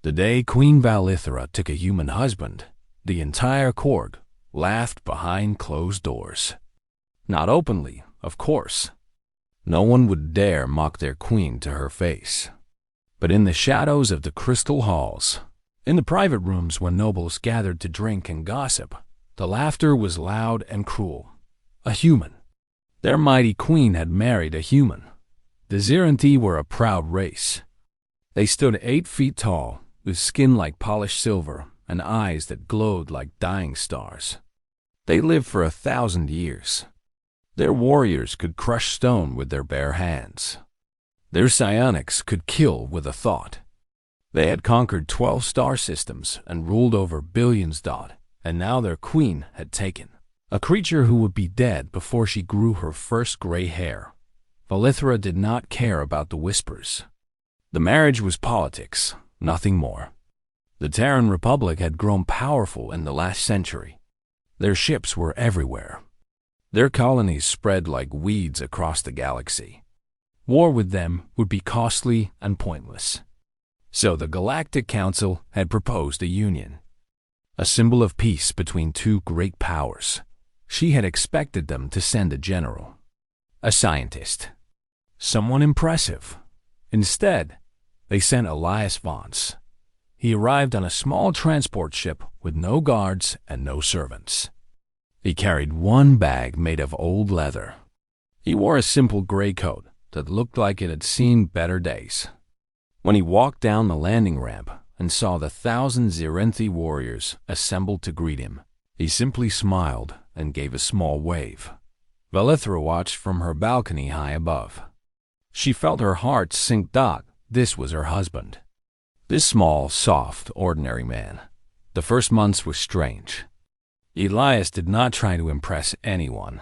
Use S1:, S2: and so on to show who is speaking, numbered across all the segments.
S1: The day Queen Valithra took a human husband, the entire court laughed behind closed doors. Not openly, of course. No one would dare mock their queen to her face. But in the shadows of the crystal halls, in the private rooms where nobles gathered to drink and gossip, the laughter was loud and cruel. A human. Their mighty queen had married a human. The Ziranti were a proud race. They stood 8 feet tall, with skin like polished silver and eyes that glowed like dying stars. They lived for 1,000 years. Their warriors could crush stone with their bare hands. Their psionics could kill with a thought. They had conquered 12 star systems and ruled over billions. And now their queen had taken a creature who would be dead before she grew her first gray hair. Valithra did not care about the whispers. The marriage was politics, nothing more. The Terran Republic had grown powerful in the last century. Their ships were everywhere. Their colonies spread like weeds across the galaxy. War with them would be costly and pointless. So the Galactic Council had proposed a union, a symbol of peace between two great powers. She had expected them to send a general, a scientist, someone impressive. Instead, they sent Elias Vance. He arrived on a small transport ship with no guards and no servants. He carried one bag made of old leather. He wore a simple gray coat that looked like it had seen better days. When he walked down the landing ramp and saw the 1,000 Ziranti warriors assembled to greet him, he simply smiled and gave a small wave. Valithra watched from her balcony high above. She felt her heart sink. This was her husband. This small, soft, ordinary man. The first months were strange. Elias did not try to impress anyone.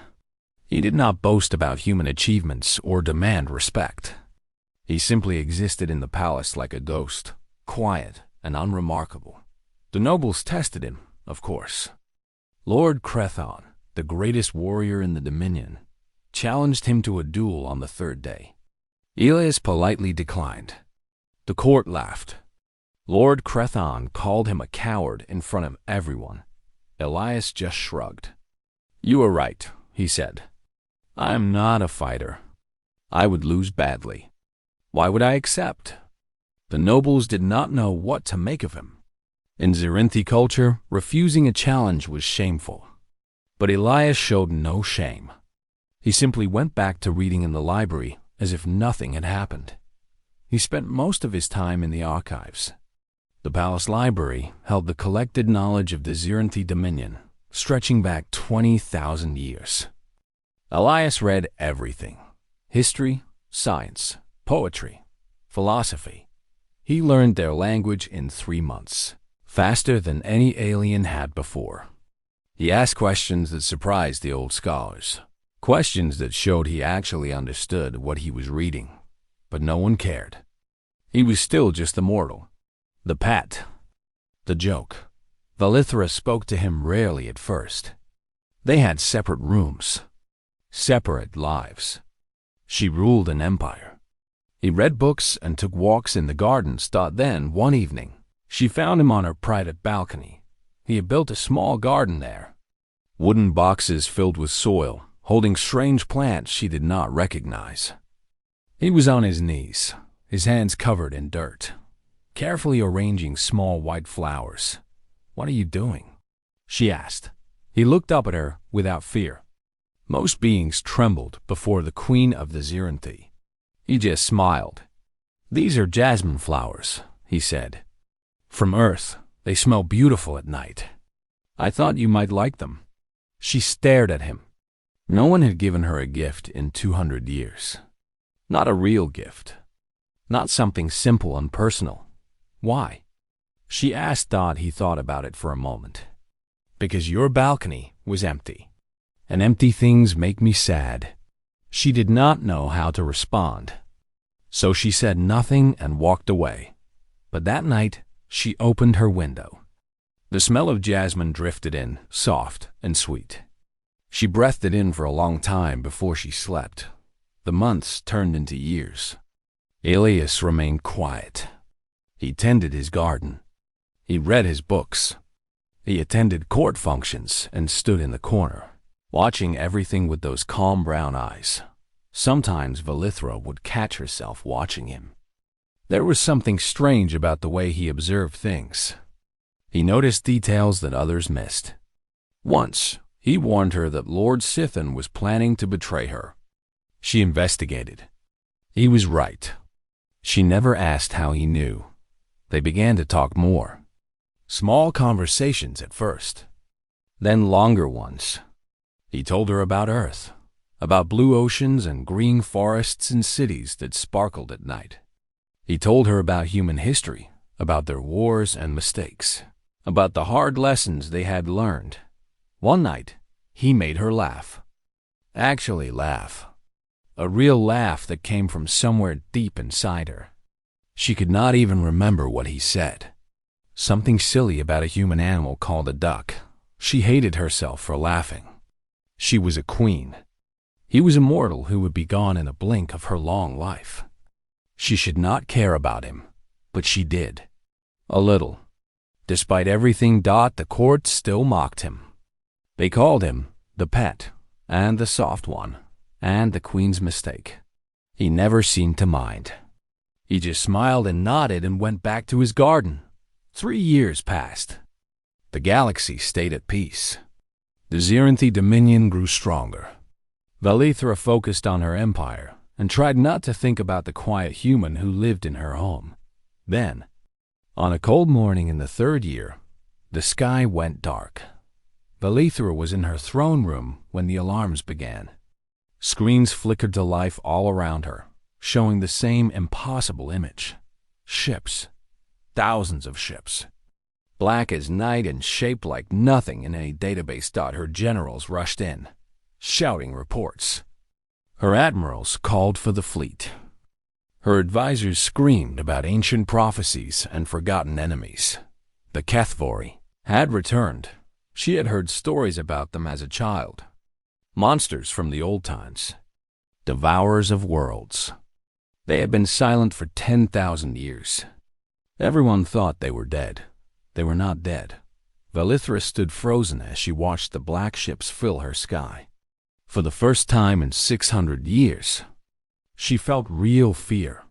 S1: He did not boast about human achievements or demand respect. He simply existed in the palace like a ghost, quiet and unremarkable. The nobles tested him, of course. Lord Crethon, the greatest warrior in the Dominion, challenged him to a duel on the 3rd day. Elias politely declined. The court laughed. Lord Crethon called him a coward in front of everyone. Elias just shrugged. "You are right," he said. "I am not a fighter. I would lose badly. Why would I accept?" The nobles did not know what to make of him. In Ziranti culture, refusing a challenge was shameful. But Elias showed no shame. He simply went back to reading in the library as if nothing had happened. He spent most of his time in the archives. The palace library held the collected knowledge of the Ziranti Dominion, stretching back 20,000 years. Elias read everything: history, science, poetry, philosophy. He learned their language in 3 months, faster than any alien had before. He asked questions that surprised the old scholars, questions that showed he actually understood what he was reading. But no one cared. He was still just a mortal. The pet. The joke. Valithra spoke to him rarely at first. They had separate rooms, separate lives. She ruled an empire. He read books and took walks in the gardens. Then, one evening, she found him on her private balcony. He had built a small garden there. Wooden boxes filled with soil, holding strange plants she did not recognize. He was on his knees, his hands covered in dirt, carefully arranging small white flowers. "What are you doing?" she asked. He looked up at her without fear. Most beings trembled before the queen of the Ziranti. He just smiled. "These are jasmine flowers," he said. "From Earth, they smell beautiful at night. I thought you might like them." She stared at him. No one had given her a gift in 200 years. Not a real gift. Not something simple and personal. Why? She asked. He thought about it for a moment. "Because your balcony was empty. And empty things make me sad." She did not know how to respond. So she said nothing and walked away. But that night, she opened her window. The smell of jasmine drifted in, soft and sweet. She breathed it in for a long time before she slept. The months turned into years. Elias remained quiet. He tended his garden. He read his books. He attended court functions and stood in the corner, watching everything with those calm brown eyes. Sometimes Valithra would catch herself watching him. There was something strange about the way he observed things. He noticed details that others missed. Once, he warned her that Lord Sithan was planning to betray her. She investigated. He was right. She never asked how he knew. They began to talk more. Small conversations at first, then longer ones. He told her about Earth, about blue oceans and green forests and cities that sparkled at night. He told her about human history, about their wars and mistakes, about the hard lessons they had learned. One night, he made her laugh. Actually laugh. A real laugh that came from somewhere deep inside her. She could not even remember what he said. Something silly about a human animal called a duck. She hated herself for laughing. She was a queen. He was a mortal who would be gone in a blink of her long life. She should not care about him, but she did. A little. Despite everything, the court still mocked him. They called him the pet, and the soft one, and the queen's mistake. He never seemed to mind. He just smiled and nodded and went back to his garden. 3 years passed. The galaxy stayed at peace. The Zirinthi dominion grew stronger. Valithra focused on her empire and tried not to think about the quiet human who lived in her home. Then, on a cold morning in the 3rd year, the sky went dark. Valithra was in her throne room when the alarms began. Screens flickered to life all around her, showing the same impossible image. Ships. Thousands of ships. Black as night and shaped like nothing in any database. Her generals rushed in, shouting reports. Her admirals called for the fleet. Her advisors screamed about ancient prophecies and forgotten enemies. The Kethvori had returned. She had heard stories about them as a child. Monsters from the old times. Devourers of worlds. They had been silent for 10,000 years. Everyone thought they were dead. They were not dead. Valithra stood frozen as she watched the black ships fill her sky. For the first time in 600 years, she felt real fear,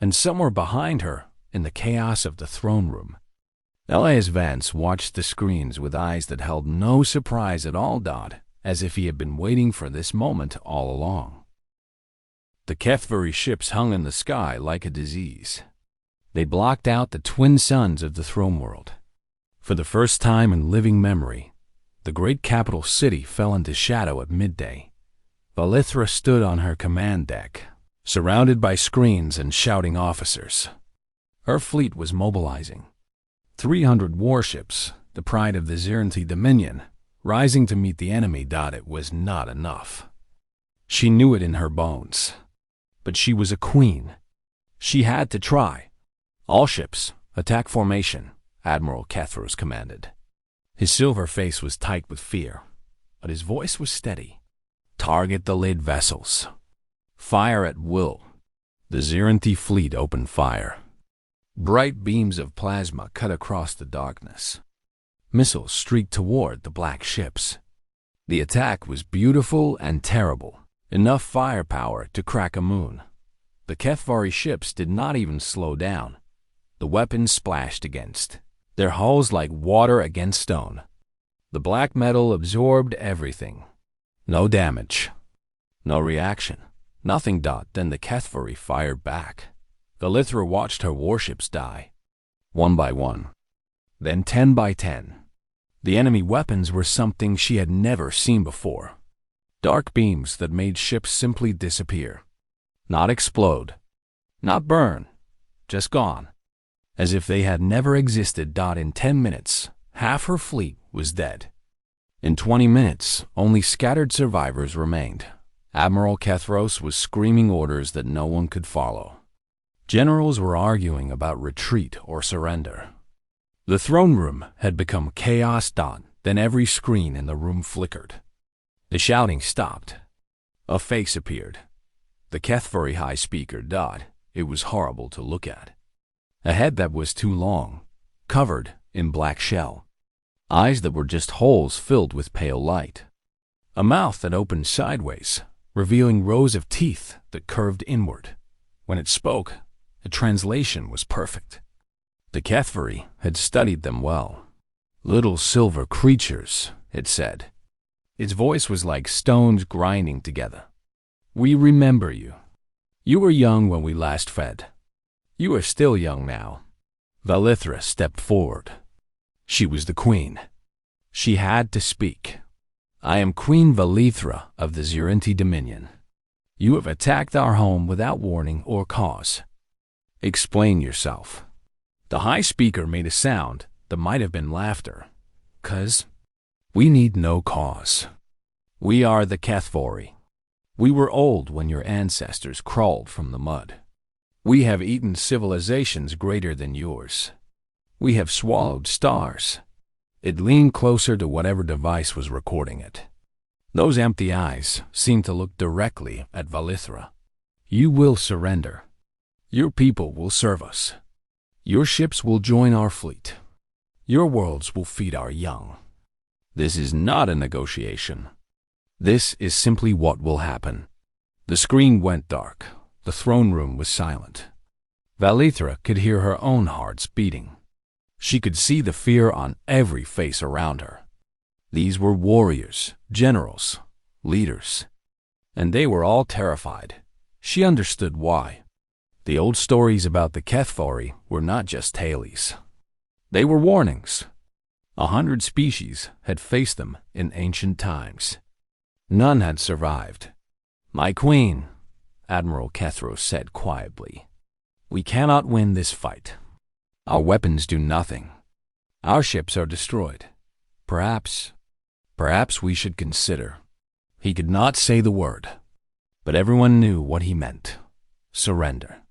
S1: and somewhere behind her, in the chaos of the throne room, Elias Vance watched the screens with eyes that held no surprise at all. As if he had been waiting for this moment all along. The Kethvori ships hung in the sky like a disease. They blocked out the twin suns of the throne world. For the first time in living memory, the great capital city fell into shadow at midday. Valithra stood on her command deck, surrounded by screens and shouting officers. Her fleet was mobilizing. 300 warships, the pride of the Zirinthi dominion, rising to meet the enemy. It was not enough. She knew it in her bones. But she was a queen. She had to try. All ships, attack formation, Admiral Kethros commanded. His silver face was tight with fear, but his voice was steady. Target the lead vessels. Fire at will. The Zirinthi fleet opened fire. Bright beams of plasma cut across the darkness. Missiles streaked toward the black ships. The attack was beautiful and terrible, enough firepower to crack a moon. The Kethvari ships did not even slow down. The weapons splashed against, their hulls like water against stone. The black metal absorbed everything. No damage. No reaction. Nothing. Then the Kethvari fired back. Valithra watched her warships die. 1 by 1. Then 10 by 10. The enemy weapons were something she had never seen before. Dark beams that made ships simply disappear. Not explode. Not burn. Just gone. As if they had never existed. In 10 minutes, half her fleet was dead. In 20 minutes, only scattered survivors remained. Admiral Kethros was screaming orders that no one could follow. Generals were arguing about retreat or surrender. The throne room had become chaos. Then every screen in the room flickered. The shouting stopped. A face appeared. The Kethvari high speaker. It was horrible to look at. A head that was too long, covered in black shell. Eyes that were just holes filled with pale light. A mouth that opened sideways, revealing rows of teeth that curved inward. When it spoke, the translation was perfect. The HFY had studied them well. Little silver creatures, it said. Its voice was like stones grinding together. We remember you. You were young when we last fed. You are still young now. Valithra stepped forward. She was the queen. She had to speak. I am Queen Valithra of the Zerinti Dominion. You have attacked our home without warning or cause. Explain yourself. The high speaker made a sound that might have been laughter. 'Cause we need no cause. We are the HFY. We were old when your ancestors crawled from the mud. We have eaten civilizations greater than yours. We have swallowed stars. It leaned closer to whatever device was recording it. Those empty eyes seemed to look directly at Valithra. You will surrender. Your people will serve us. Your ships will join our fleet. Your worlds will feed our young. This is not a negotiation. This is simply what will happen. The screen went dark. The throne room was silent. Valithra could hear her own hearts beating. She could see the fear on every face around her. These were warriors, generals, leaders. And they were all terrified. She understood why. The old stories about the HFY were not just tales. They were warnings. 100 species had faced them in ancient times. None had survived. My queen, Admiral Kethros said quietly, we cannot win this fight. Our weapons do nothing. Our ships are destroyed. Perhaps we should consider. He could not say the word, but everyone knew what he meant. Surrender.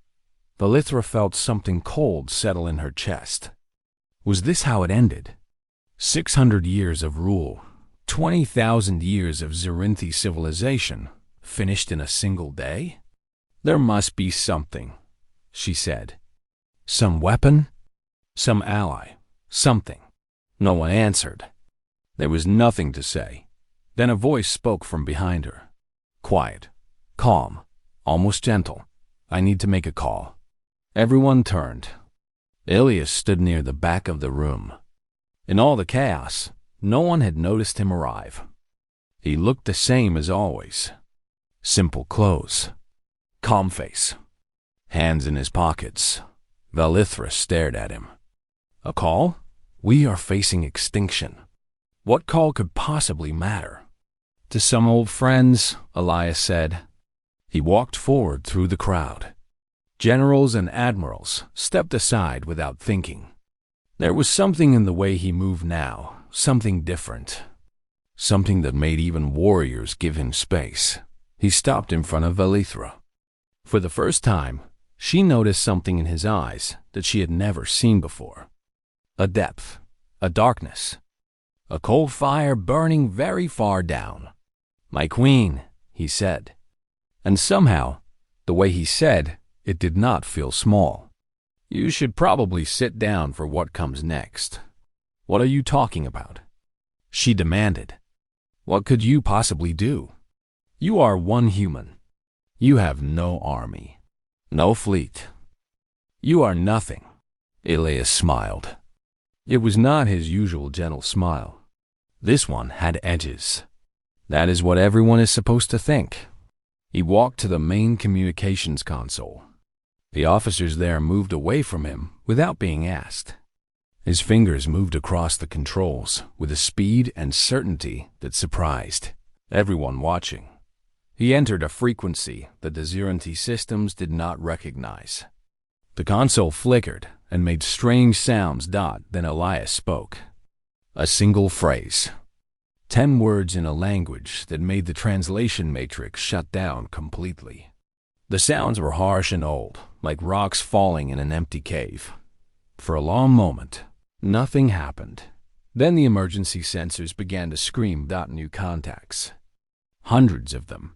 S1: Valithra felt something cold settle in her chest. Was this how it ended? 600 years of rule, 20,000 years of Zerinti civilization, finished in a single day? There must be something, she said. Some weapon? Some ally? Something. No one answered. There was nothing to say. Then a voice spoke from behind her. Quiet, calm, almost gentle. I need to make a call. Everyone turned. Ilias stood near the back of the room. In all the chaos, no one had noticed him arrive. He looked the same as always. Simple clothes. Calm face. Hands in his pockets. Valithra stared at him. A call? We are facing extinction. What call could possibly matter? To some old friends, Elias said. He walked forward through the crowd. Generals and admirals stepped aside without thinking. There was something in the way he moved now, something different. Something that made even warriors give him space. He stopped in front of Valithra. For the first time, she noticed something in his eyes that she had never seen before. A depth, a darkness, a cold fire burning very far down. My queen, he said. And somehow, the way he said, it did not feel small. You should probably sit down for what comes next. What are you talking about? She demanded. What could you possibly do? You are one human. You have no army, no fleet. You are nothing. Elias smiled. It was not his usual gentle smile. This one had edges. That is what everyone is supposed to think. He walked to the main communications console. The officers there moved away from him without being asked. His fingers moved across the controls with a speed and certainty that surprised everyone watching. He entered a frequency that the Zerinti systems did not recognize. The console flickered and made strange sounds. Then Elias spoke. A single phrase. 10 words in a language that made the translation matrix shut down completely. The sounds were harsh and old, like rocks falling in an empty cave. For a long moment, nothing happened. Then the emergency sensors began to scream. New contacts. Hundreds of them.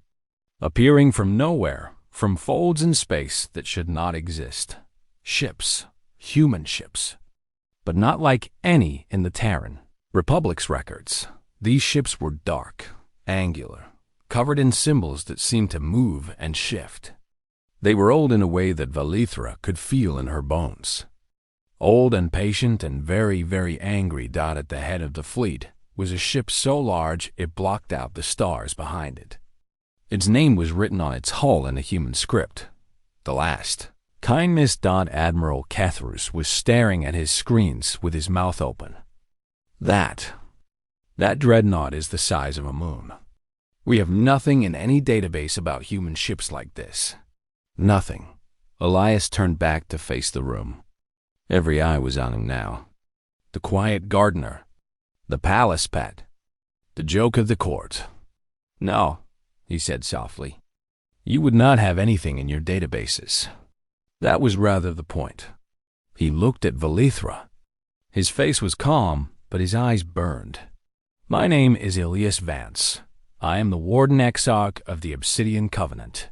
S1: Appearing from nowhere, from folds in space that should not exist. Ships, human ships. But not like any in the Terran Republic's records. These ships were dark, angular, covered in symbols that seemed to move and shift. They were old in a way that Valithra could feel in her bones. Old and patient and very, very angry. At the head of the fleet was a ship so large it blocked out the stars behind it. Its name was written on its hull in a human script. The last. Kindness. Admiral Catharus was staring at his screens with his mouth open. That dreadnought is the size of a moon. We have nothing in any database about human ships like this. Nothing. Elias turned back to face the room. Every eye was on him now. The quiet gardener. The palace pet. The joke of the court. No, he said softly. You would not have anything in your databases. That was rather the point. He looked at Valithra. His face was calm, but his eyes burned. My name is Elias Vance. I am the Warden Exarch of the Obsidian Covenant.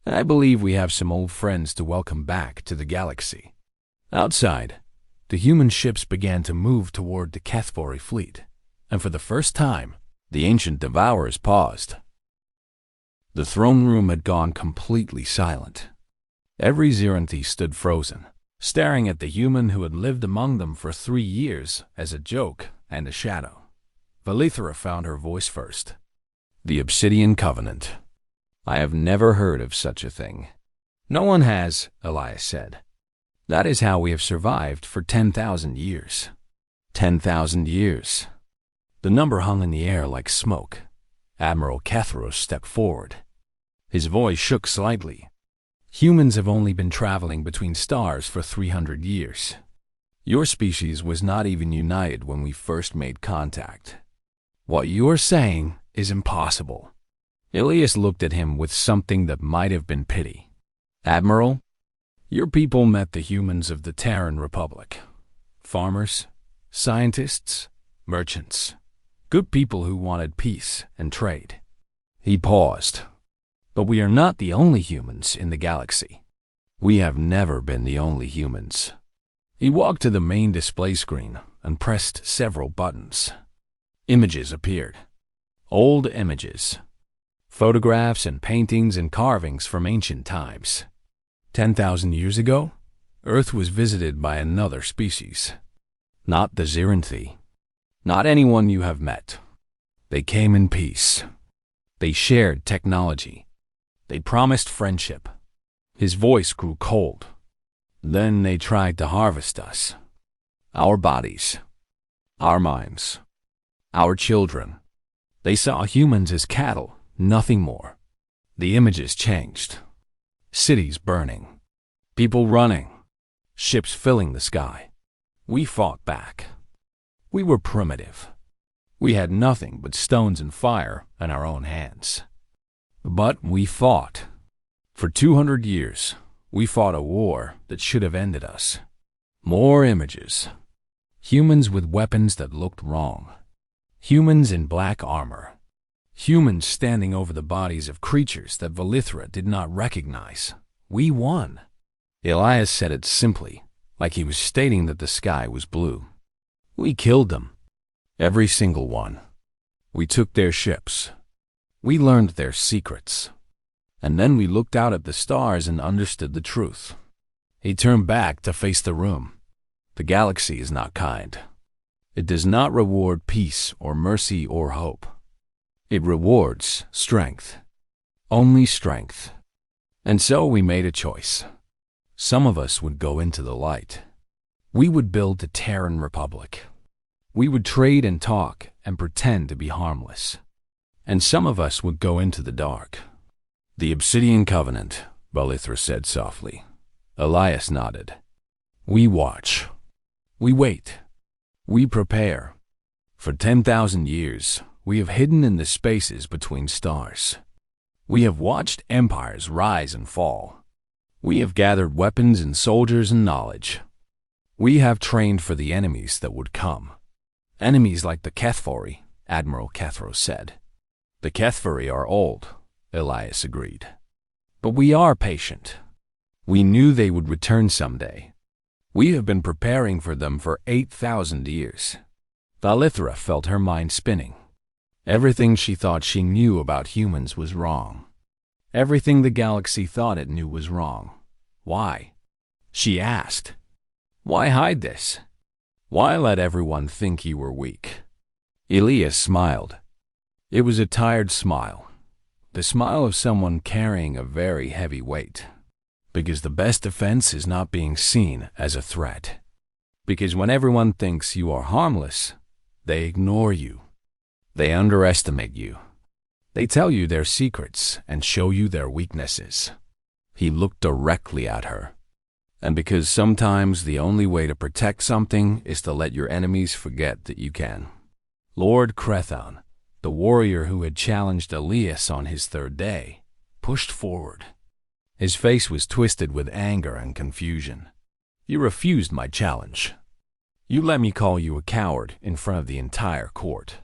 S1: And I believe we have some old friends to welcome back to the galaxy. Outside, the human ships began to move toward the Kethvori fleet, and for the first time, the ancient devourers paused. The throne room had gone completely silent. Every Xeranthi stood frozen, staring at the human who had lived among them for 3 years as a joke and a shadow. Valithra found her voice first. The Obsidian Covenant. I have never heard of such a thing. No one has, Elias said. That is how we have survived for 10,000 years. 10,000 years. The number hung in the air like smoke. Admiral Catharus stepped forward. His voice shook slightly. Humans have only been traveling between stars for 300 years. Your species was not even united when we first made contact. What you are saying is impossible. Elias looked at him with something that might have been pity. Admiral, your people met the humans of the Terran Republic. Farmers, scientists, merchants. Good people who wanted peace and trade. He paused. But we are not the only humans in the galaxy. We have never been the only humans. He walked to the main display screen and pressed several buttons. Images appeared. Old images. Photographs and paintings and carvings from ancient times. 10,000 years ago, Earth was visited by another species. Not the Xeranthi. Not anyone you have met. They came in peace. They shared technology. They promised friendship. His voice grew cold. Then they tried to harvest us. Our bodies. Our minds. Our children. They saw humans as cattle, nothing more. The images changed. Cities burning. People running. Ships filling the sky. We fought back. We were primitive. We had nothing but stones and fire in our own hands. But we fought. For 200 years, we fought a war that should have ended us. More images. Humans with weapons that looked wrong. Humans in black armor. Humans standing over the bodies of creatures that Valithra did not recognize. We won. Elias said it simply, like he was stating that the sky was blue. We killed them. Every single one. We took their ships. We learned their secrets. And then we looked out at the stars and understood the truth. He turned back to face the room. The galaxy is not kind. It does not reward peace or mercy or hope. It rewards strength. Only strength. And so we made a choice. Some of us would go into the light. We would build the Terran Republic. We would trade and talk and pretend to be harmless. And some of us would go into the dark. The Obsidian Covenant, Valithra said softly. Elias nodded. We watch. We wait. We prepare. For 10,000 years, we have hidden in the spaces between stars. We have watched empires rise and fall. We have gathered weapons and soldiers and knowledge. We have trained for the enemies that would come. Enemies like the Kethvori, Admiral Catharus said. The Kethvori are old, Elias agreed. But we are patient. We knew they would return someday. We have been preparing for them for 8,000 years. Valithra felt her mind spinning. Everything she thought she knew about humans was wrong. Everything the galaxy thought it knew was wrong. Why? She asked. Why hide this? Why let everyone think you were weak? Elias smiled. It was a tired smile. The smile of someone carrying a very heavy weight. Because the best defense is not being seen as a threat. Because when everyone thinks you are harmless, they ignore you. They underestimate you. They tell you their secrets and show you their weaknesses. He looked directly at her. And because sometimes the only way to protect something is to let your enemies forget that you can. Lord Crethon, the warrior who had challenged Elias on his third day, pushed forward. His face was twisted with anger and confusion. You refused my challenge. You let me call you a coward in front of the entire court.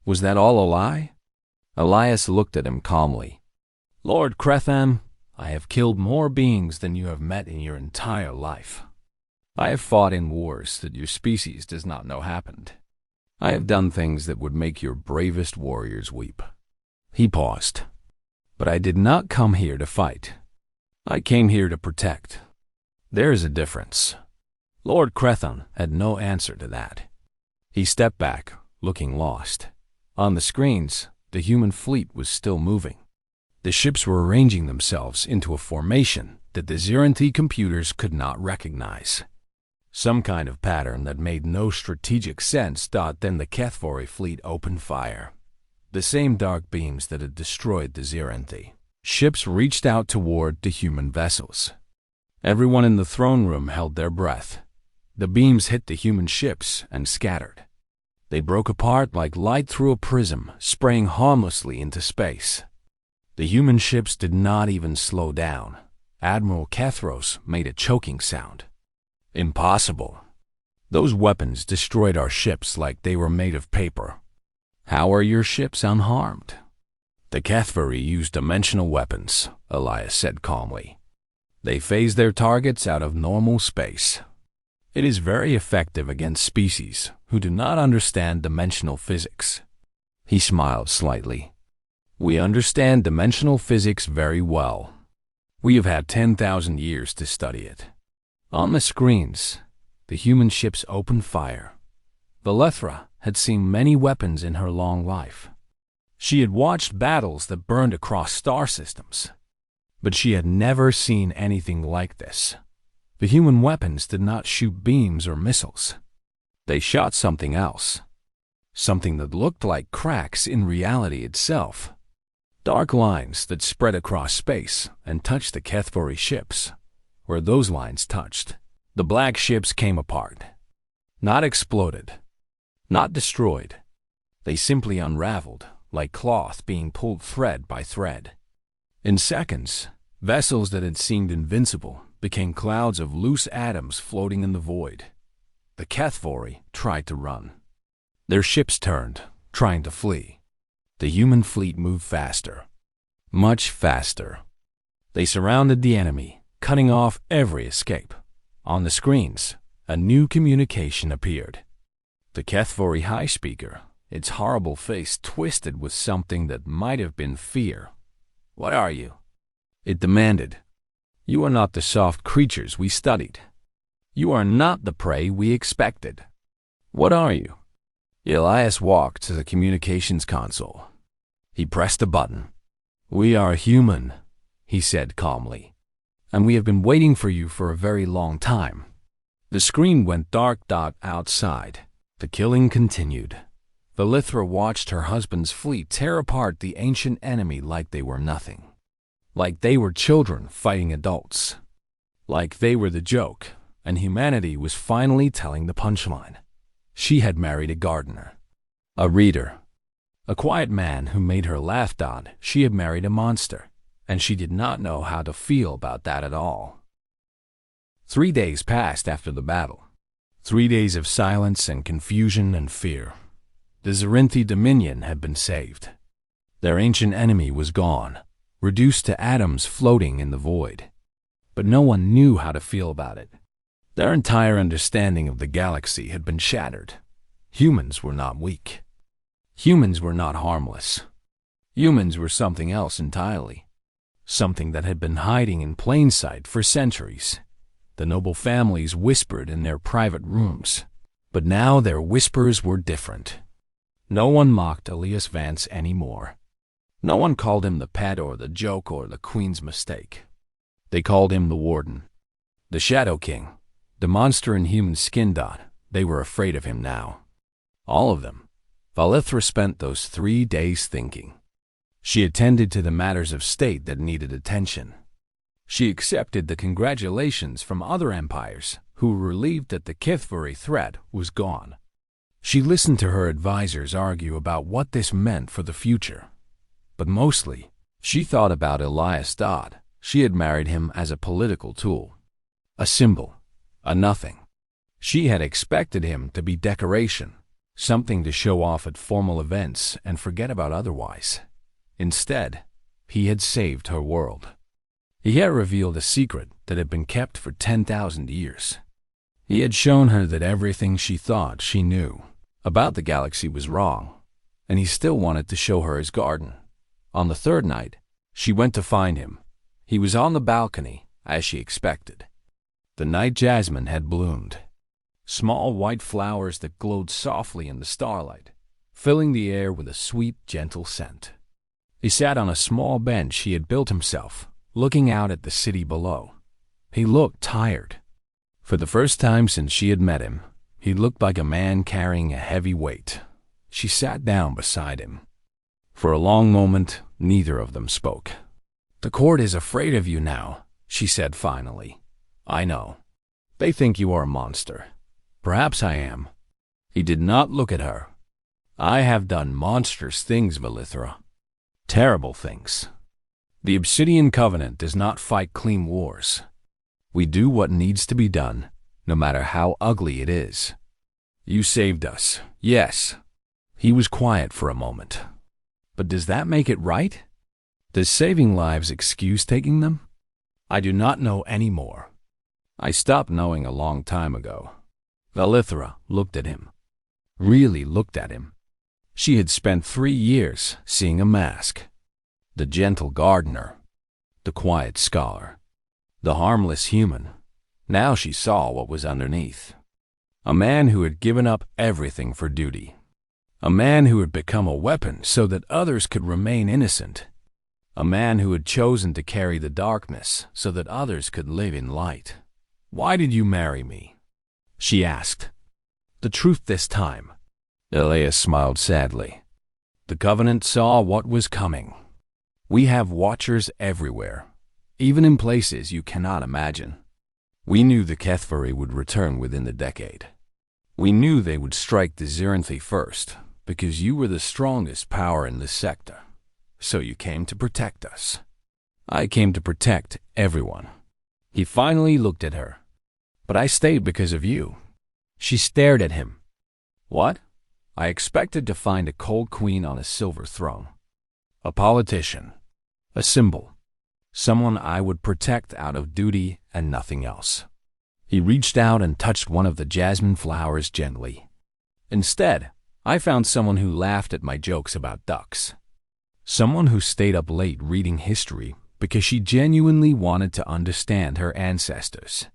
S1: Was that all a lie? Elias looked at him calmly. Lord Crethon, I have killed more beings than you have met in your entire life. I have fought in wars that your species does not know happened. I have done things that would make your bravest warriors weep. He paused. But I did not come here to fight. I came here to protect. There is a difference. Lord Crethon had no answer to that. He stepped back, looking lost. On the screens, the human fleet was still moving. The ships were arranging themselves into a formation that the Ziranthi computers could not recognize. Some kind of pattern that made no strategic sense. Then the Kethvori fleet opened fire. The same dark beams that had destroyed the Ziranthi. Ships reached out toward the human vessels. Everyone in the throne room held their breath. The beams hit the human ships and scattered. They broke apart like light through a prism, spraying harmlessly into space. The human ships did not even slow down. Admiral Kethros made a choking sound. Impossible. Those weapons destroyed our ships like they were made of paper. How are your ships unharmed? The Kethvori use dimensional weapons, Elias said calmly. They phase their targets out of normal space. It is very effective against species who do not understand dimensional physics. He smiled slightly. We understand dimensional physics very well. We have had 10,000 years to study it. On the screens, the human ships opened fire. Valethra had seen many weapons in her long life. She had watched battles that burned across star systems. But she had never seen anything like this. The human weapons did not shoot beams or missiles. They shot something else. Something that looked like cracks in reality itself. Dark lines that spread across space and touched the Kethvori ships. Where those lines touched, the black ships came apart. Not exploded. Not destroyed. They simply unraveled, like cloth being pulled thread by thread. In seconds, vessels that had seemed invincible became clouds of loose atoms floating in the void. The Kethvori tried to run. Their ships turned, trying to flee. The human fleet moved faster. Much faster. They surrounded the enemy, cutting off every escape. On the screens, a new communication appeared. The Kethvori high speaker, its horrible face twisted with something that might have been fear. What are you? It demanded. You are not the soft creatures we studied. You are not the prey we expected. What are you? Elias walked to the communications console. He pressed a button. We are human, he said calmly. And we have been waiting for you for a very long time. The screen went dark. Outside. The killing continued. Valithra watched her husband's fleet tear apart the ancient enemy like they were nothing. Like they were children fighting adults. Like they were the joke, and humanity was finally telling the punchline. She had married a gardener. A reader. A quiet man who made her laugh. She had married a monster, and she did not know how to feel about that at all. 3 days passed after the battle. 3 days of silence and confusion and fear. The Ziranthi Dominion had been saved. Their ancient enemy was gone, reduced to atoms floating in the void. But no one knew how to feel about it. Their entire understanding of the galaxy had been shattered. Humans were not weak. Humans were not harmless. Humans were something else entirely. Something that had been hiding in plain sight for centuries. The noble families whispered in their private rooms, but now their whispers were different. No one mocked Elias Vance anymore. No one called him the pet or the joke or the Queen's mistake. They called him the Warden, the Shadow King, the monster in human skin. They were afraid of him now. All of them. Valithra spent those 3 days thinking. She attended to the matters of state that needed attention. She accepted the congratulations from other empires who were relieved that the Kithvari threat was gone. She listened to her advisors argue about what this meant for the future. But mostly, she thought about Elias Dodd. She had married him as a political tool. A symbol. A nothing. She had expected him to be decoration, something to show off at formal events and forget about otherwise. Instead, he had saved her world. He had revealed a secret that had been kept for 10,000 years. He had shown her that everything she thought she knew about the galaxy was wrong, and he still wanted to show her his garden. On the third night, she went to find him. He was on the balcony, as she expected. The night jasmine had bloomed. Small white flowers that glowed softly in the starlight, filling the air with a sweet, gentle scent. He sat on a small bench he had built himself, looking out at the city below. He looked tired. For the first time since she had met him, he looked like a man carrying a heavy weight. She sat down beside him. For a long moment, neither of them spoke. "The court is afraid of you now," she said finally. "I know. They think you are a monster. Perhaps I am." He did not look at her. "I have done monstrous things, Valithra. Terrible things. The Obsidian Covenant does not fight clean wars. We do what needs to be done, no matter how ugly it is. You saved us, yes." He was quiet for a moment. "But does that make it right? Does saving lives excuse taking them? I do not know anymore. I stopped knowing a long time ago." Valithra looked at him. Really looked at him. She had spent 3 years seeing a mask. The gentle gardener. The quiet scholar. The harmless human. Now she saw what was underneath. A man who had given up everything for duty. A man who had become a weapon so that others could remain innocent. A man who had chosen to carry the darkness so that others could live in light. "Why did you marry me?" she asked. "The truth this time." Elias smiled sadly. "The Covenant saw what was coming. We have watchers everywhere, even in places you cannot imagine. We knew the Kethvari would return within the decade. We knew they would strike the Zirinthi first, because you were the strongest power in this sector. So you came to protect us. I came to protect everyone." He finally looked at her. "But I stayed because of you." She stared at him. "What?" "I expected to find a cold queen on a silver throne. A politician. A symbol. Someone I would protect out of duty and nothing else." He reached out and touched one of the jasmine flowers gently. "Instead, I found someone who laughed at my jokes about ducks. Someone who stayed up late reading history because she genuinely wanted to understand her ancestors.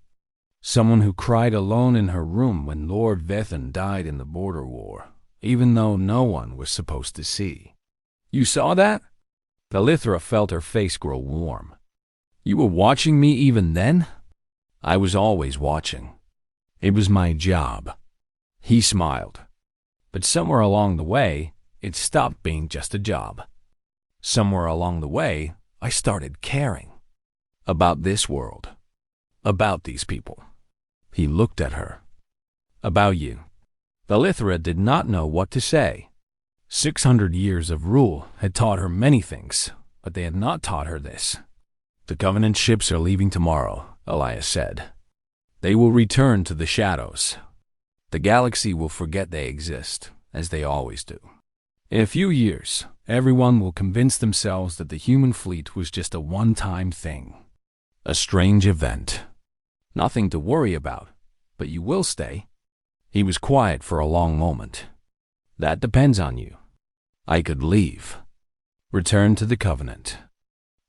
S1: Someone who cried alone in her room when Lord Vethan died in the border war, even though no one was supposed to see." "You saw that?" Valithra felt her face grow warm. "You were watching me even then?" "I was always watching. It was my job." He smiled. "But somewhere along the way, it stopped being just a job. Somewhere along the way, I started caring. About this world. About these people." He looked at her. "About you." Valithra did not know what to say. 600 years of rule had taught her many things, but they had not taught her this. "The Covenant ships are leaving tomorrow," Elias said. "They will return to the shadows. The galaxy will forget they exist, as they always do. In a few years, everyone will convince themselves that the human fleet was just a one-time thing. A strange event. Nothing to worry about, But you will stay. He was quiet for a long moment. That depends on you. I could leave. Return to the Covenant.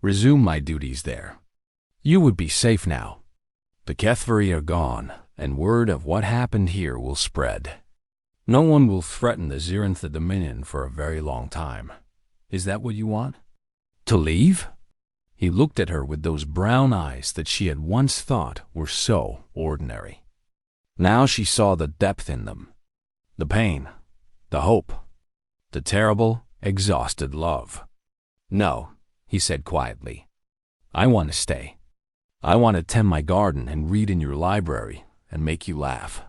S1: Resume my duties there. You would be safe now. The Kethvari are gone, and word of what happened here will spread. No one will threaten the Zirantha Dominion for a very long time. Is that what you want? To leave? He looked at her with those brown eyes that she had once thought were so ordinary. Now she saw the depth in them. The pain, the hope, the terrible, exhausted love. No, he said quietly. I want to stay. I want to tend my garden and read in your library and make you laugh.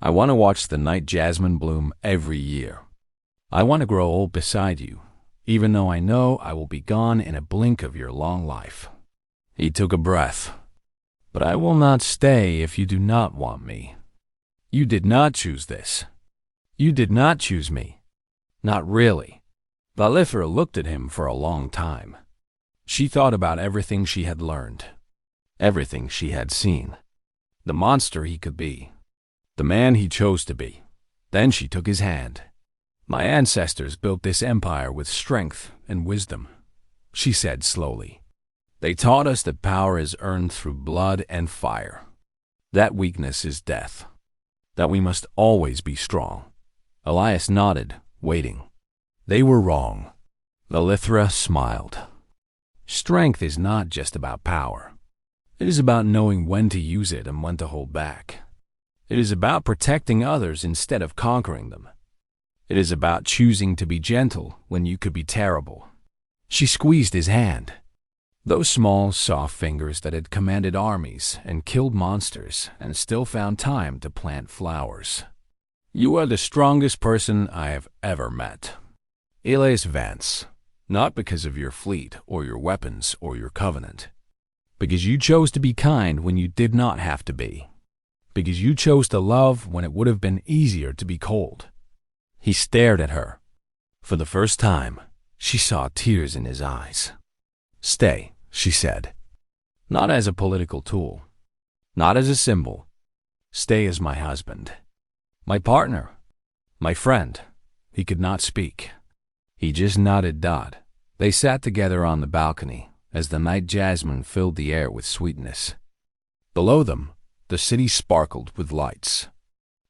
S1: I want to watch the night jasmine bloom every year. I want to grow old beside you, even though I know I will be gone in a blink of your long life. He took a breath. But I will not stay if you do not want me. You did not choose this. You did not choose me. Not really. Valithra looked at him for a long time. She thought about everything she had learned. Everything she had seen. The monster he could be. The man he chose to be. Then she took his hand. My ancestors built this empire with strength and wisdom, she said slowly. They taught us that power is earned through blood and fire. That weakness is death. That we must always be strong. Elias nodded, waiting. They were wrong. Valithra smiled. Strength is not just about power. It is about knowing when to use it and when to hold back. It is about protecting others instead of conquering them. It is about choosing to be gentle when you could be terrible. She squeezed his hand. Those small, soft fingers that had commanded armies and killed monsters and still found time to plant flowers. You are the strongest person I have ever met. Elias Vance, not because of your fleet or your weapons or your covenant. Because you chose to be kind when you did not have to be. Because you chose to love when it would have been easier to be cold. He stared at her. For the first time, she saw tears in his eyes. Stay, she said. Not as a political tool. Not as a symbol. Stay as my husband. My partner. My friend. He could not speak. He just nodded. They sat together on the balcony as the night jasmine filled the air with sweetness. Below them, the city sparkled with lights.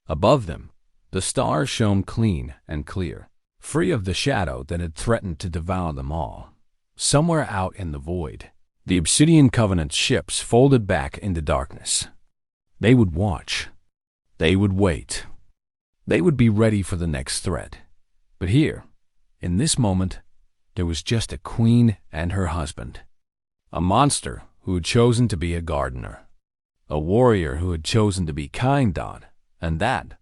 S1: Above them, the stars shone clean and clear, free of the shadow that had threatened to devour them all. Somewhere out in the void, the Obsidian Covenant ships folded back into darkness. They would watch. They would wait. They would be ready for the next threat. But here, in this moment, there was just a queen and her husband. A monster who had chosen to be a gardener. A warrior who had chosen to be kind. And that,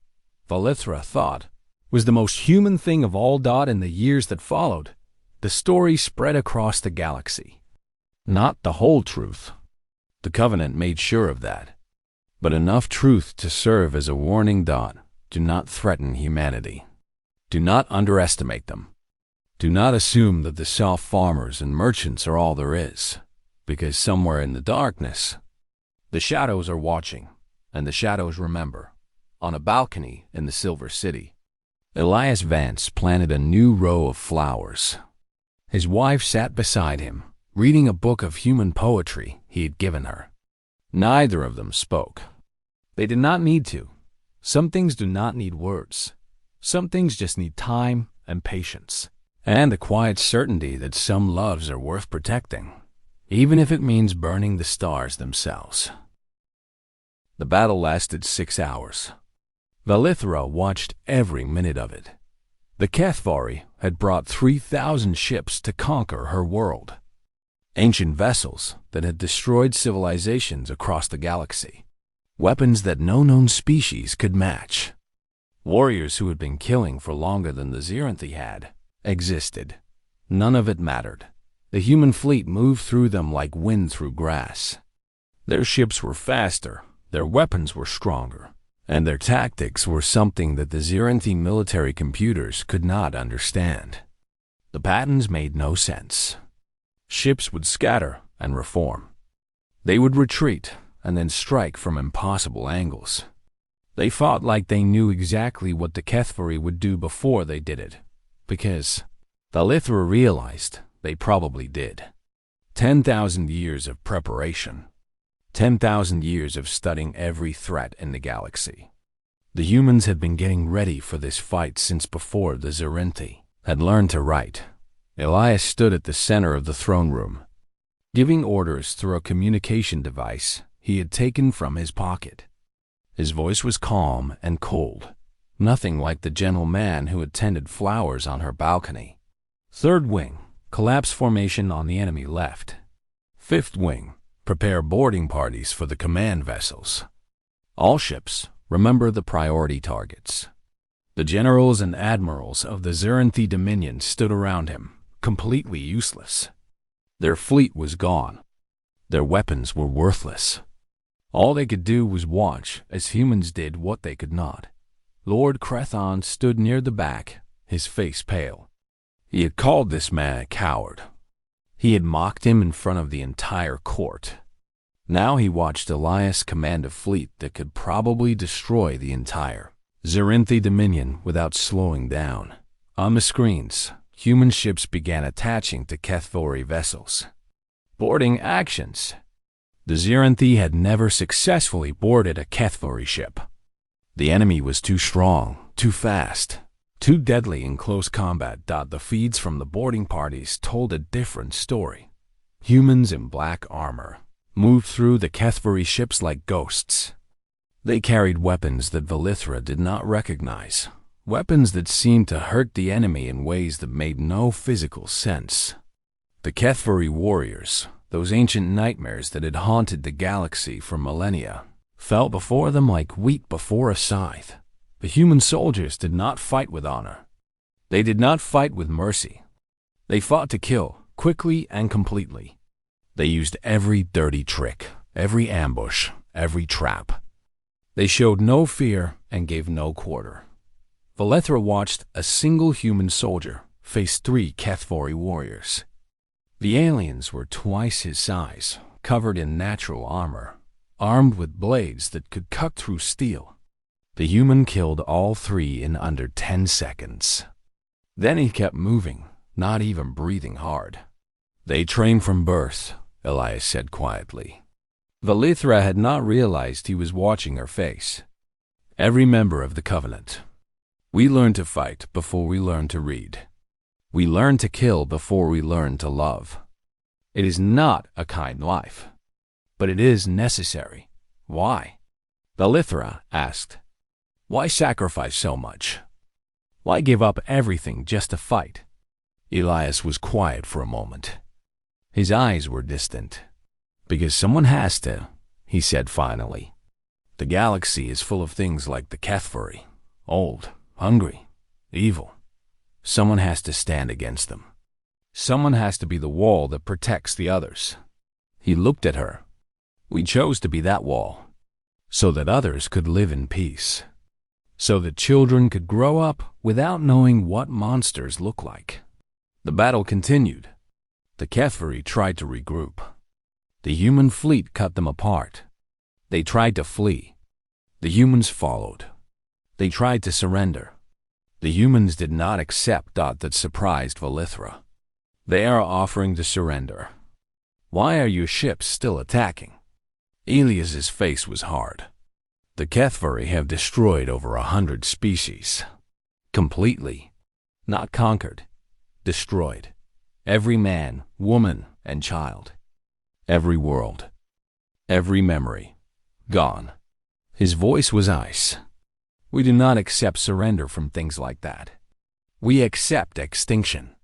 S1: Valithra thought, was the most human thing of all. In the years that followed, the story spread across the galaxy. Not the whole truth. The Covenant made sure of that. But enough truth to serve as a warning. Do not threaten humanity. Do not underestimate them. Do not assume that the soft farmers and merchants are all there is, because somewhere in the darkness, the shadows are watching, and the shadows remember. On a balcony in the Silver City, Elias Vance planted a new row of flowers. His wife sat beside him, reading a book of human poetry he had given her. Neither of them spoke. They did not need to. Some things do not need words. Some things just need time and patience, and the quiet certainty that some loves are worth protecting, even if it means burning the stars themselves. The battle lasted 6 hours. Valithra watched every minute of it. The Kethvari had brought 3,000 ships to conquer her world. Ancient vessels that had destroyed civilizations across the galaxy. Weapons that no known species could match. Warriors who had been killing for longer than the Zirantha had existed. None of it mattered. The human fleet moved through them like wind through grass. Their ships were faster, their weapons were stronger, and their tactics were something that the Zirantha military computers could not understand. The patterns made no sense. Ships would scatter and reform. They would retreat and then strike from impossible angles. They fought like they knew exactly what the HFY would do before they did it, because Valithra realized they probably did. 10,000 years of preparation. 10,000 years of studying every threat in the galaxy. The humans had been getting ready for this fight since before the Zerinthi had learned to write. Elias stood at the center of the throne room, giving orders through a communication device he had taken from his pocket. His voice was calm and cold, nothing like the gentle man who had tended flowers on her balcony. Third wing, collapse formation on the enemy left. Fifth wing, prepare boarding parties for the command vessels. All ships, remember the priority targets. The generals and admirals of the Zerinthi Dominion stood around him, completely useless. Their fleet was gone. Their weapons were worthless. All they could do was watch as humans did what they could not. Lord Crethon stood near the back, his face pale. He had called this man a coward. He had mocked him in front of the entire court. Now he watched Elias command a fleet that could probably destroy the entire Zerinthi Dominion without slowing down. On the screens, human ships began attaching to HFY vessels. Boarding actions. The Zerinthi had never successfully boarded a HFY ship. The enemy was too strong, too fast, too deadly in close combat. The feeds from the boarding parties told a different story. Humans in black armor moved through the HFY ships like ghosts. They carried weapons that Valithra did not recognize, weapons that seemed to hurt the enemy in ways that made no physical sense. The HFY warriors, those ancient nightmares that had haunted the galaxy for millennia, fell before them like wheat before a scythe. The human soldiers did not fight with honor. They did not fight with mercy. They fought to kill, quickly and completely. They used every dirty trick, every ambush, every trap. They showed no fear and gave no quarter. Valithra watched a single human soldier face 3 HFY warriors. The aliens were twice his size, covered in natural armor, armed with blades that could cut through steel. The human killed all 3 in under 10 seconds. Then he kept moving, not even breathing hard. They train from birth, Elias said quietly. Valithra had not realized he was watching her face. Every member of the Covenant. We learn to fight before we learn to read. We learn to kill before we learn to love. It is not a kind life, but it is necessary. Why? Valithra asked. Why sacrifice so much? Why give up everything just to fight? Elias was quiet for a moment. His eyes were distant. Because someone has to, he said finally. The galaxy is full of things like the HFY, old, hungry, evil. Someone has to stand against them. Someone has to be the wall that protects the others. He looked at her. We chose to be that wall, so that others could live in peace, so that children could grow up without knowing what monsters look like. The battle continued. The HFY tried to regroup. The human fleet cut them apart. They tried to flee. The humans followed. They tried to surrender. The humans did not accept that surprised Valithra. They are offering to surrender. Why are your ships still attacking? Elias's face was hard. The HFY have destroyed over 100 species. Completely. Not conquered. Destroyed. Every man, woman, and child. Every world. Every memory. Gone. His voice was ice. We do not accept surrender from things like that. We accept extinction.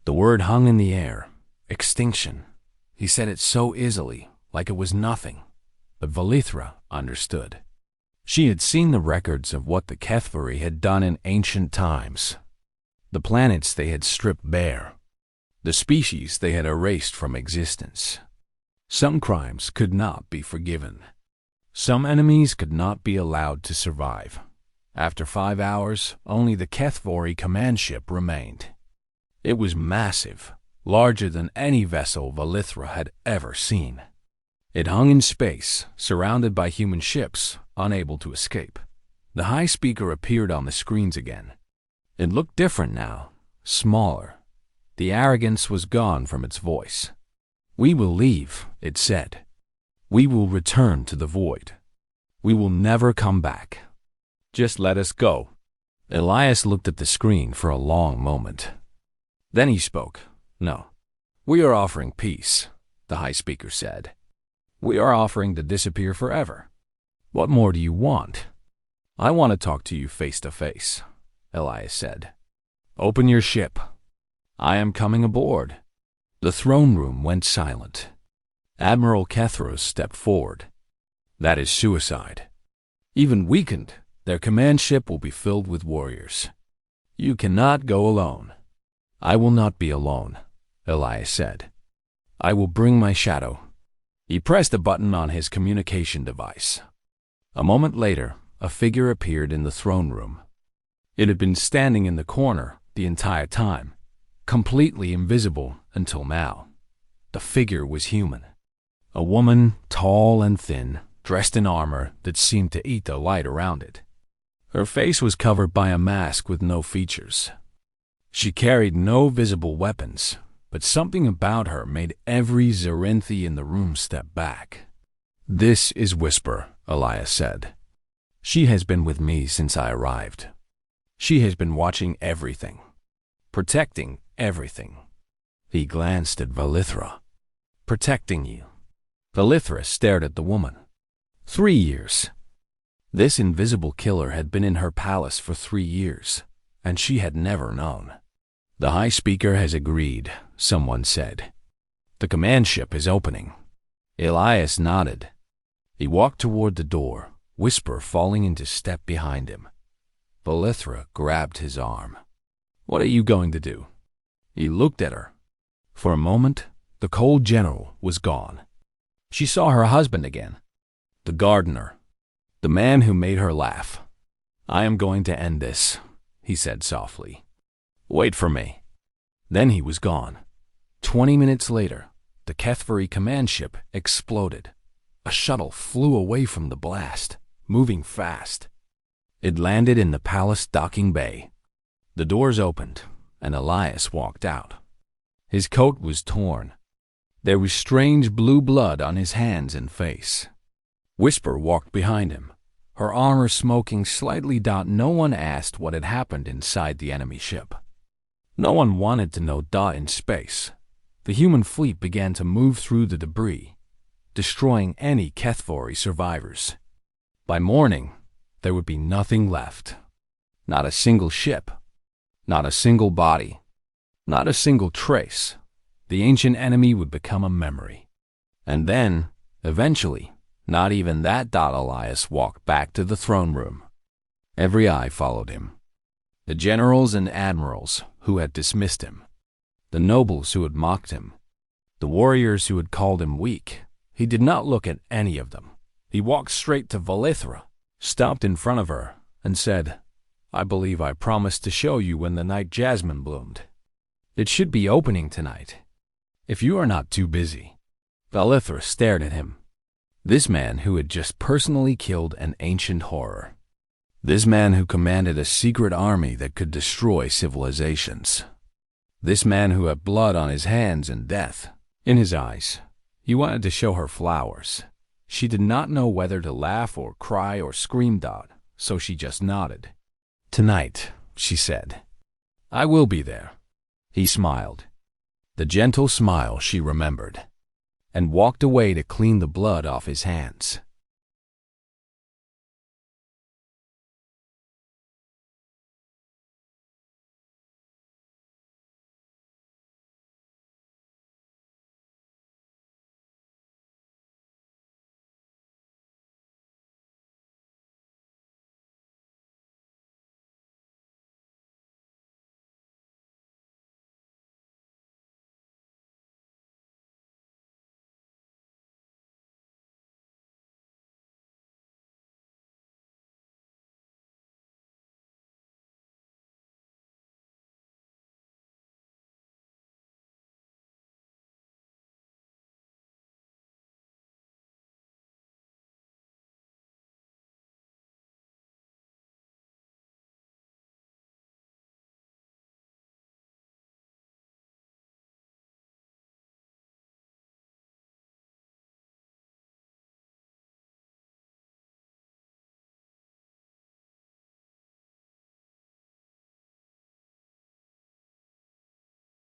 S1: The word hung in the air. Extinction. He said it so easily, like it was nothing. But Valithra understood. She had seen the records of what the HFY had done in ancient times. The planets they had stripped bare. The species they had erased from existence. Some crimes could not be forgiven. Some enemies could not be allowed to survive. After 5 hours, only the HFY command ship remained. It was massive, larger than any vessel Valithra had ever seen. It hung in space, surrounded by human ships, unable to escape. The high speaker appeared on the screens again. It looked different now, smaller. The arrogance was gone from its voice. "We will leave," it said. "We will return to the void. We will never come back. Just let us go." Elias looked at the screen for a long moment. Then he spoke. "No. We are offering peace," the high speaker said. "We are offering to disappear forever. What more do you want?" "I want to talk to you face to face," Elias said. "Open your ship. I am coming aboard." The throne room went silent. Admiral Kethros stepped forward. "That is suicide. Even weakened, their command ship will be filled with warriors. You cannot go alone." "I will not be alone," Elias said. "I will bring my shadow." He pressed a button on his communication device. A moment later, a figure appeared in the throne room. It had been standing in the corner the entire time, completely invisible until now. The figure was human. A woman, tall and thin, dressed in armor that seemed to eat the light around it. Her face was covered by a mask with no features. She carried no visible weapons, but something about her made every Zerinthi in the room step back. "This is Whisper," Elias said. "She has been with me since I arrived. She has been watching everything, protecting everything." He glanced at Valithra. "Protecting you." Valithra stared at the woman. 3 years. This invisible killer had been in her palace for 3 years, and she had never known. "The high speaker has agreed," someone said. "The command ship is opening." Elias nodded. He walked toward the door, Whisper falling into step behind him. Valithra grabbed his arm. "What are you going to do?" He looked at her. For a moment, the cold general was gone. She saw her husband again, the gardener, the man who made her laugh. "I am going to end this," he said softly. "Wait for me." Then he was gone. 20 minutes later, the Kethvari command ship exploded. A shuttle flew away from the blast, moving fast. It landed in the palace docking bay. The doors opened, and Elias walked out. His coat was torn. There was strange blue blood on his hands and face. Whisper walked behind him, her armor smoking slightly. No one asked what had happened inside the enemy ship. No one wanted to know. In space, the human fleet began to move through the debris, destroying any Kethvari survivors. By morning, there would be nothing left. Not a single ship, not a single body, not a single trace. The ancient enemy would become a memory. And then, eventually, not even that. Elias walked back to the throne room. Every eye followed him. The generals and admirals who had dismissed him, the nobles who had mocked him, the warriors who had called him weak. He did not look at any of them. He walked straight to Valithra, stopped in front of her, and said, "I believe I promised to show you when the night jasmine bloomed. It should be opening tonight, if you are not too busy." Valithra stared at him. This man who had just personally killed an ancient horror. This man who commanded a secret army that could destroy civilizations. This man who had blood on his hands and death in his eyes. He wanted to show her flowers. She did not know whether to laugh or cry or scream. So she just nodded. "Tonight," she said. "I will be there." He smiled. The gentle smile she remembered, and walked away to clean the blood off his hands.